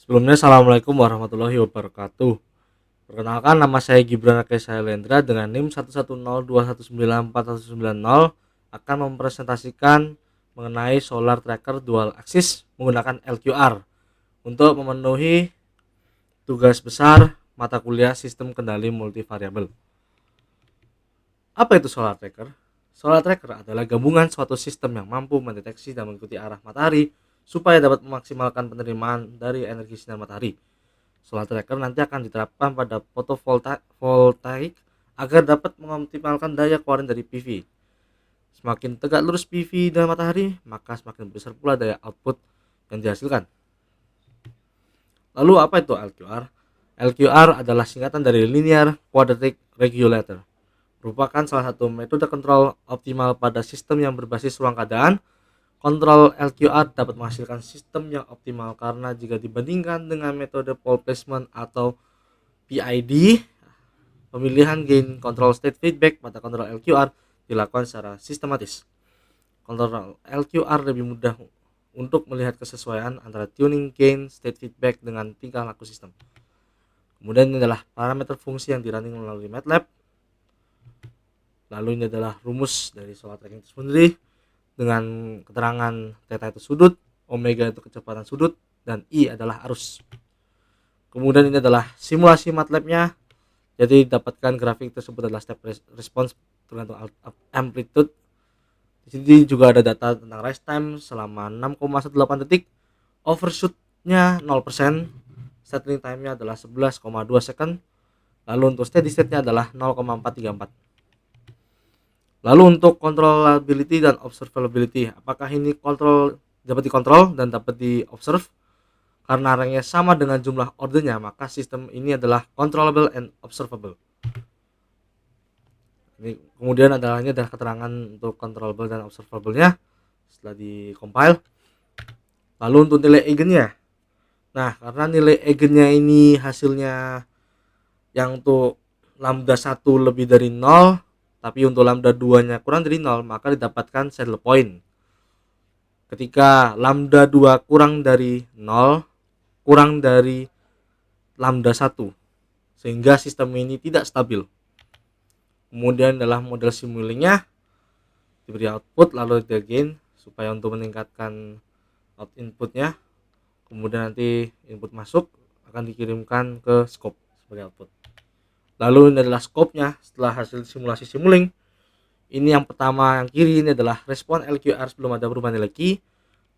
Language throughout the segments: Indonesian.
Sebelumnya, Assalamualaikum warahmatullahi wabarakatuh. Perkenalkan, nama saya Gibran Ake Sailendra dengan NIM 110219490 akan mempresentasikan mengenai solar tracker dual axis menggunakan LQR untuk memenuhi tugas besar mata kuliah sistem kendali multivariabel. Apa itu solar tracker? Solar tracker adalah gabungan suatu sistem yang mampu mendeteksi dan mengikuti arah matahari supaya dapat memaksimalkan penerimaan dari energi sinar matahari. Solar tracker nanti akan diterapkan pada fotovoltaik agar dapat mengoptimalkan daya keluaran dari PV. Semakin tegak lurus PV dan matahari, maka semakin besar pula daya output yang dihasilkan. Lalu apa itu LQR? LQR adalah singkatan dari Linear Quadratic Regulator. Merupakan salah satu metode kontrol optimal pada sistem yang berbasis ruang keadaan. Kontrol LQR dapat menghasilkan sistem yang optimal karena jika dibandingkan dengan metode pole placement atau PID, pemilihan gain control state feedback pada kontrol LQR dilakukan secara sistematis. Kontrol LQR lebih mudah untuk melihat kesesuaian antara tuning gain state feedback dengan tingkah laku sistem. Kemudian ini adalah parameter fungsi yang dirunning melalui MATLAB. Lalu ini adalah rumus dari solar tracking itu sendiri dengan keterangan theta itu sudut, omega itu kecepatan sudut, dan I adalah arus. Kemudian ini adalah simulasi MATLAB-nya. Jadi dapatkan grafik tersebut adalah step response tergantung amplitude. Di sini juga ada data tentang rise time selama 6,18 detik, overshoot-nya 0%, settling time-nya adalah 11,2 second. Lalu untuk steady state-nya adalah 0,434. Lalu untuk controllability dan observability, apakah ini dapat dikontrol dan dapat diobserve? Karena rangnya sama dengan jumlah ordernya, maka sistem ini adalah controllable and observable. Ini kemudian adalah keterangan untuk controllable dan observable-nya setelah di-compile. Lalu untuk nilai eigennya. Nah, karena nilai eigennya ini hasilnya yang untuk lambda 1 lebih dari 0, tapi untuk lambda 2-nya kurang dari 0, maka didapatkan saddle point. Ketika lambda 2 kurang dari 0, kurang dari lambda 1, sehingga sistem ini tidak stabil. Kemudian adalah model simulingnya diberi output lalu di gain supaya untuk meningkatkan out inputnya. Kemudian nanti input masuk akan dikirimkan ke scope sebagai output. Lalu ini adalah scope-nya setelah hasil simulasi simuling. Ini yang pertama yang kiri ini adalah respon LQR sebelum ada perubahan nilai Q.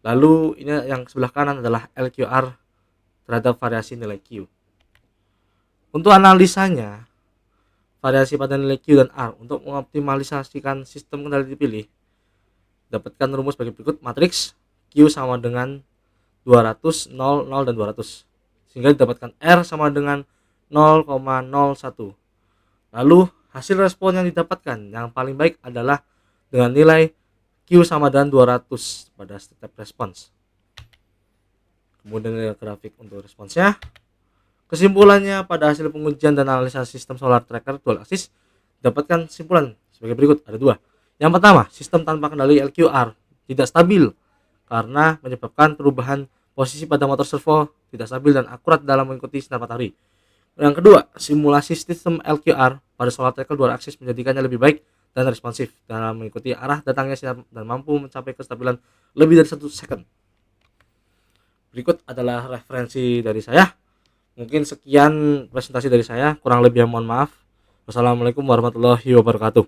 Lalu ini yang sebelah kanan adalah LQR terhadap variasi nilai Q. Untuk analisanya, variasi pada nilai Q dan R untuk mengoptimalisasikan sistem kendali dipilih, dapatkan rumus bagi berikut. Matriks Q sama dengan 200, 0, 0, dan 200, sehingga didapatkan R sama dengan 0,01. Lalu hasil respon yang didapatkan yang paling baik adalah dengan nilai Q sama dengan 200 pada step response. Kemudian ada grafik untuk responsnya. Kesimpulannya, pada hasil pengujian dan analisa sistem solar tracker dual axis dapatkan kesimpulan sebagai berikut. Ada dua. Yang pertama, sistem tanpa kendali LQR tidak stabil karena menyebabkan perubahan posisi pada motor servo tidak stabil dan akurat dalam mengikuti sinar matahari. Yang kedua, simulasi sistem LQR pada solar tracker dual axis menjadikannya lebih baik dan responsif dalam mengikuti arah datangnya sinar dan mampu mencapai kestabilan lebih dari 1 second. Berikut adalah referensi dari saya. Mungkin sekian presentasi dari saya, kurang lebih mohon maaf. Wassalamualaikum warahmatullahi wabarakatuh.